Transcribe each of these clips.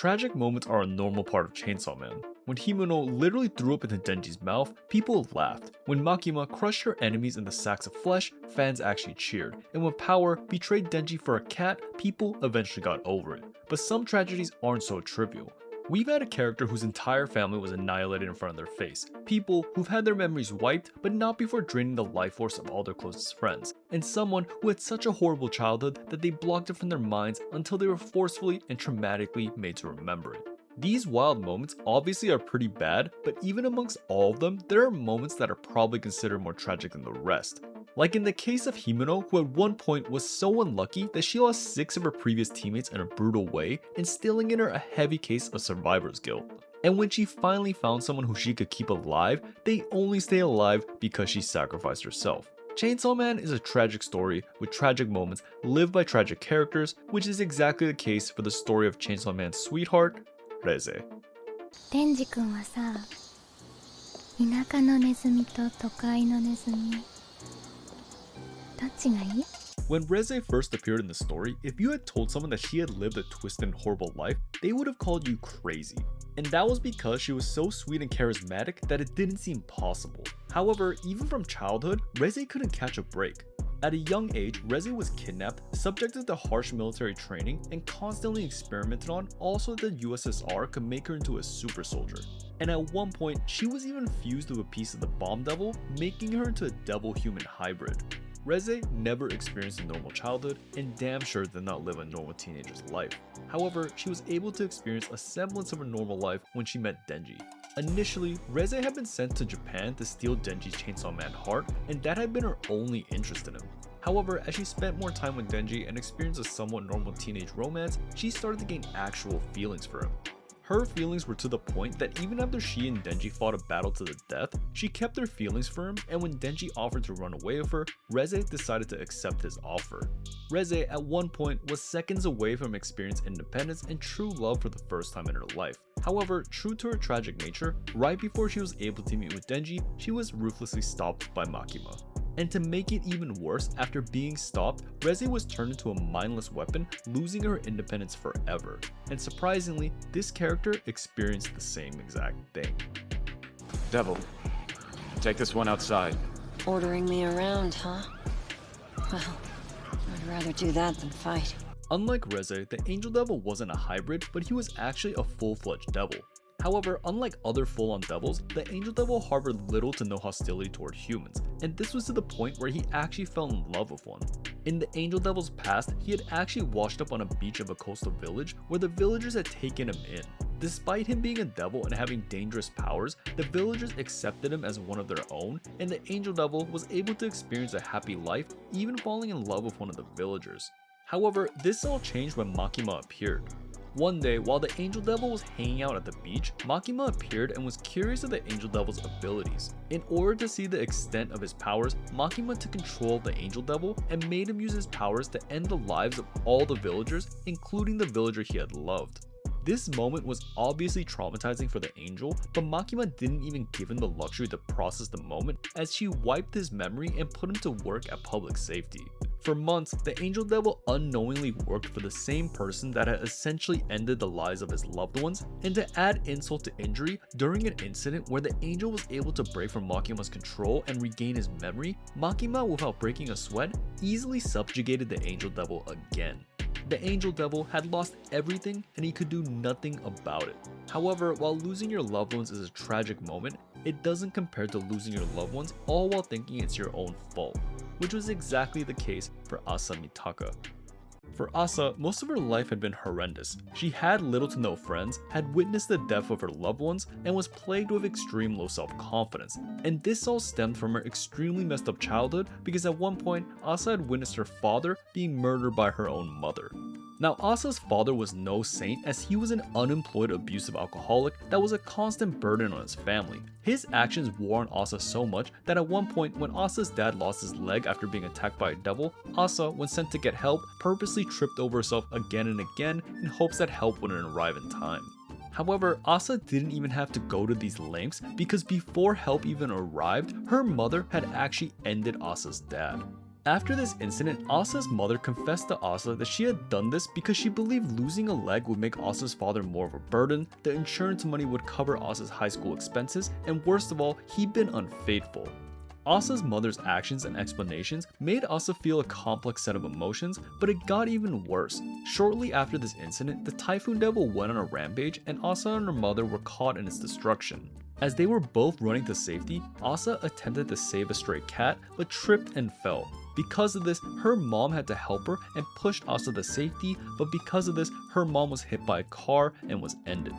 Tragic moments are a normal part of Chainsaw Man. When Himeno literally threw up into Denji's mouth, people laughed. When Makima crushed her enemies into sacks of flesh, fans actually cheered. And when Power betrayed Denji for a cat, people eventually got over it. But some tragedies aren't so trivial. We've had a character whose entire family was annihilated in front of their face. People who've had their memories wiped, but not before draining the life force of all their closest friends. And someone who had such a horrible childhood that they blocked it from their minds until they were forcefully and traumatically made to remember it. These wild moments obviously are pretty bad, but even amongst all of them, there are moments that are probably considered more tragic than the rest. Like in the case of Himeno, who at one point was so unlucky that she lost 6 of her previous teammates in a brutal way, instilling in her a heavy case of survivor's guilt. And when she finally found someone who she could keep alive, they only stay alive because she sacrificed herself. Chainsaw Man is a tragic story with tragic moments lived by tragic characters, which is exactly the case for the story of Chainsaw Man's sweetheart, Reze. デンジ君はさ、田舎のネズミと都会のネズミ、どっちがいい? When Reze first appeared in the story, if you had told someone that she had lived a twisted and horrible life, they would have called you crazy. And that was because she was so sweet and charismatic that it didn't seem possible. However, even from childhood, Reze couldn't catch a break. At a young age, Reze was kidnapped, subjected to harsh military training, and constantly experimented on all so that the USSR could make her into a super soldier. And at one point, she was even fused with a piece of the bomb devil, making her into a devil-human hybrid. Reze never experienced a normal childhood and damn sure did not live a normal teenager's life. However, she was able to experience a semblance of a normal life when she met Denji. Initially, Reze had been sent to Japan to steal Denji's Chainsaw Man heart, and that had been her only interest in him. However, as she spent more time with Denji and experienced a somewhat normal teenage romance, she started to gain actual feelings for him. Her feelings were to the point that even after she and Denji fought a battle to the death, she kept her feelings for him, and when Denji offered to run away with her, Reze decided to accept his offer. Reze at one point was seconds away from experiencing independence and true love for the first time in her life. However, true to her tragic nature, right before she was able to meet with Denji, she was ruthlessly stopped by Makima. And to make it even worse, after being stopped, Reze was turned into a mindless weapon, losing her independence forever. And surprisingly, this character experienced the same exact thing. Devil, take this one outside. Ordering me around, huh? Well, I'd rather do that than fight. Unlike Reze, the Angel Devil wasn't a hybrid, but he was actually a full-fledged devil. However, unlike other full-on devils, the Angel Devil harbored little to no hostility toward humans, and this was to the point where he actually fell in love with one. In the Angel Devil's past, he had actually washed up on a beach of a coastal village where the villagers had taken him in. Despite him being a devil and having dangerous powers, the villagers accepted him as one of their own, and the Angel Devil was able to experience a happy life, even falling in love with one of the villagers. However, this all changed when Makima appeared. One day, while the Angel Devil was hanging out at the beach, Makima appeared and was curious of the Angel Devil's abilities. In order to see the extent of his powers, Makima took control of the Angel Devil and made him use his powers to end the lives of all the villagers, including the villager he had loved. This moment was obviously traumatizing for the Angel, but Makima didn't even give him the luxury to process the moment, as she wiped his memory and put him to work at public safety. For months, the Angel Devil unknowingly worked for the same person that had essentially ended the lives of his loved ones, and to add insult to injury, during an incident where the Angel was able to break from Makima's control and regain his memory, Makima, without breaking a sweat, easily subjugated the Angel Devil again. The Angel Devil had lost everything and he could do nothing about it. However, while losing your loved ones is a tragic moment, it doesn't compare to losing your loved ones all while thinking it's your own fault, which was exactly the case for Asa Mitaka. For Asa, most of her life had been horrendous. She had little to no friends, had witnessed the death of her loved ones, and was plagued with extreme low self-confidence. And this all stemmed from her extremely messed up childhood because at one point, Asa had witnessed her father being murdered by her own mother. Now, Asa's father was no saint, as he was an unemployed abusive alcoholic that was a constant burden on his family. His actions wore on Asa so much that at one point, when Asa's dad lost his leg after being attacked by a devil, Asa, when sent to get help, purposely tripped over herself again and again in hopes that help wouldn't arrive in time. However, Asa didn't even have to go to these lengths because before help even arrived, her mother had actually ended Asa's dad. After this incident, Asa's mother confessed to Asa that she had done this because she believed losing a leg would make Asa's father more of a burden, the insurance money would cover Asa's high school expenses, and worst of all, he'd been unfaithful. Asa's mother's actions and explanations made Asa feel a complex set of emotions, but it got even worse. Shortly after this incident, the Typhoon Devil went on a rampage and Asa and her mother were caught in its destruction. As they were both running to safety, Asa attempted to save a stray cat, but tripped and fell. Because of this, her mom had to help her and pushed Asa to safety, but because of this, her mom was hit by a car and was ended.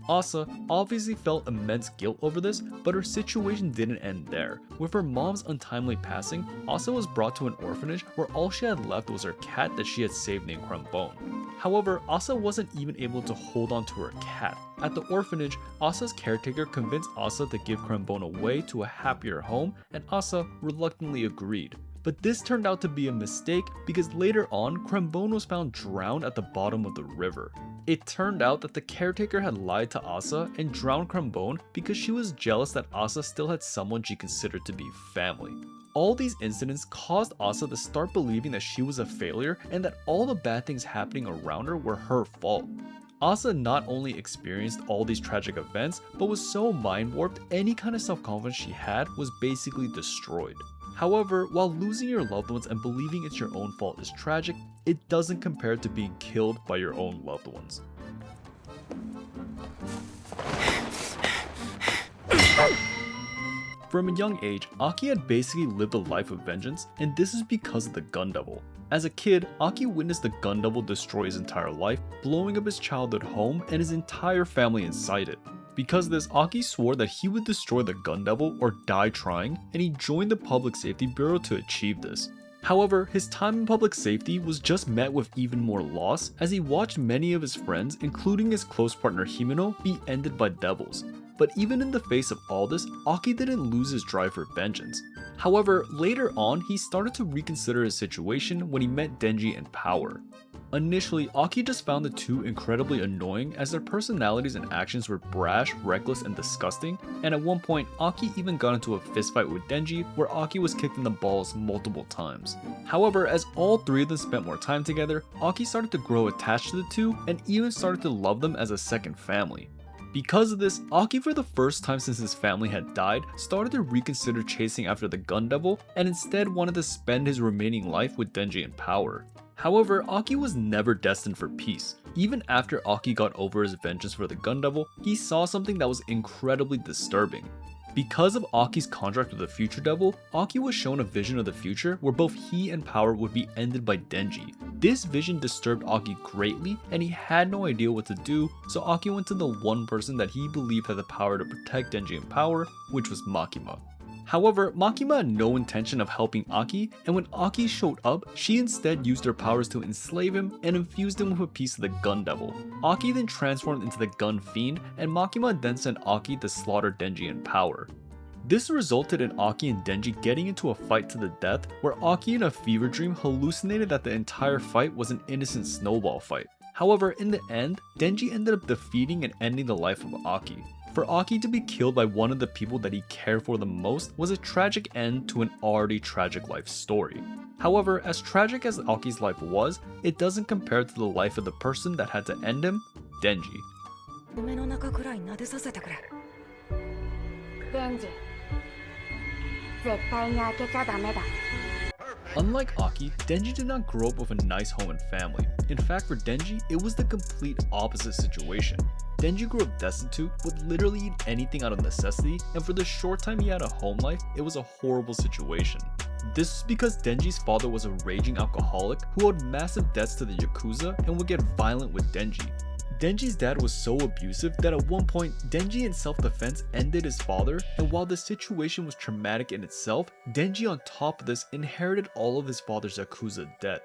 Asa obviously felt immense guilt over this, but her situation didn't end there. With her mom's untimely passing, Asa was brought to an orphanage where all she had left was her cat that she had saved named Crembone. However, Asa wasn't even able to hold on to her cat. At the orphanage, Asa's caretaker convinced Asa to give Crembone away to a happier home, and Asa reluctantly agreed. But this turned out to be a mistake because later on, Crembone was found drowned at the bottom of the river. It turned out that the caretaker had lied to Asa and drowned Crembone because she was jealous that Asa still had someone she considered to be family. All these incidents caused Asa to start believing that she was a failure and that all the bad things happening around her were her fault. Asa not only experienced all these tragic events, but was so mind warped, any kind of self-confidence she had was basically destroyed. However, while losing your loved ones and believing it's your own fault is tragic, it doesn't compare to being killed by your own loved ones. From a young age, Aki had basically lived a life of vengeance, and this is because of the Gun Devil. As a kid, Aki witnessed the Gun Devil destroy his entire life, blowing up his childhood home and his entire family inside it. Because of this, Aki swore that he would destroy the Gun Devil or die trying, and he joined the Public Safety Bureau to achieve this. However, his time in public safety was just met with even more loss as he watched many of his friends, including his close partner Himeno, be ended by devils. But even in the face of all this, Aki didn't lose his drive for vengeance. However, later on, he started to reconsider his situation when he met Denji and Power. Initially, Aki just found the two incredibly annoying as their personalities and actions were brash, reckless, and disgusting, and at one point, Aki even got into a fistfight with Denji where Aki was kicked in the balls multiple times. However, as all three of them spent more time together, Aki started to grow attached to the two and even started to love them as a second family. Because of this, Aki for the first time since his family had died, started to reconsider chasing after the Gun Devil and instead wanted to spend his remaining life with Denji and Power. However, Aki was never destined for peace. Even after Aki got over his vengeance for the Gun Devil, he saw something that was incredibly disturbing. Because of Aki's contract with the Future Devil, Aki was shown a vision of the future where both he and Power would be ended by Denji. This vision disturbed Aki greatly and he had no idea what to do, so Aki went to the one person that he believed had the power to protect Denji and Power, which was Makima. However, Makima had no intention of helping Aki, and when Aki showed up, she instead used her powers to enslave him and infused him with a piece of the Gun Devil. Aki then transformed into the Gun Fiend, and Makima then sent Aki to slaughter Denji and Power. This resulted in Aki and Denji getting into a fight to the death, where Aki in a fever dream hallucinated that the entire fight was an innocent snowball fight. However, in the end, Denji ended up defeating and ending the life of Aki. For Aki to be killed by one of the people that he cared for the most was a tragic end to an already tragic life story. However, as tragic as Aki's life was, it doesn't compare to the life of the person that had to end him, Denji. 夢の中くらい撫でさせてくれ。デンジ、絶対に開けちゃダメだ。 Unlike Aki, Denji did not grow up with a nice home and family. In fact, for Denji, it was the complete opposite situation. Denji grew up destitute, would literally eat anything out of necessity, and for the short time he had a home life, it was a horrible situation. This was because Denji's father was a raging alcoholic who owed massive debts to the Yakuza and would get violent with Denji. Denji's dad was so abusive that at one point, Denji in self-defense ended his father, and while the situation was traumatic in itself, Denji on top of this inherited all of his father's Yakuza debt.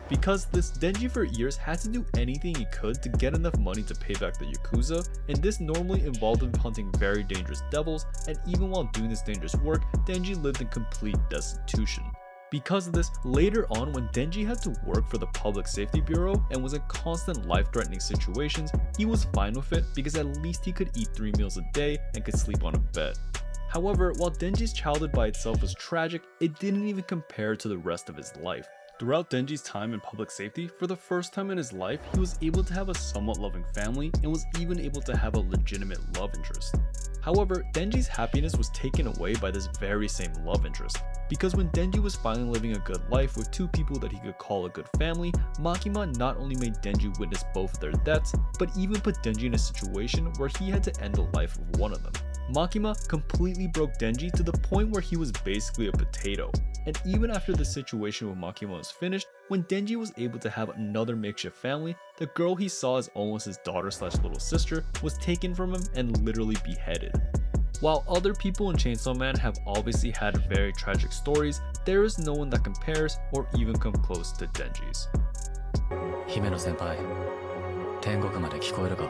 Because this, Denji for years had to do anything he could to get enough money to pay back the Yakuza, and this normally involved him hunting very dangerous devils, and even while doing this dangerous work, Denji lived in complete destitution. Because of this, later on when Denji had to work for the Public Safety Bureau and was in constant life-threatening situations, he was fine with it because at least he could eat 3 meals a day and could sleep on a bed. However, while Denji's childhood by itself was tragic, it didn't even compare to the rest of his life. Throughout Denji's time in public safety, for the first time in his life, he was able to have a somewhat loving family and was even able to have a legitimate love interest. However, Denji's happiness was taken away by this very same love interest, because when Denji was finally living a good life with two people that he could call a good family, Makima not only made Denji witness both of their deaths, but even put Denji in a situation where he had to end the life of one of them. Makima completely broke Denji to the point where he was basically a potato. And even after the situation with Makima was finished, when Denji was able to have another makeshift family, the girl he saw as almost his daughter/little sister was taken from him and literally beheaded. While other people in Chainsaw Man have obviously had very tragic stories, there is no one that compares or even come close to Denji's. 姫野先輩、天国まで聞こえるか？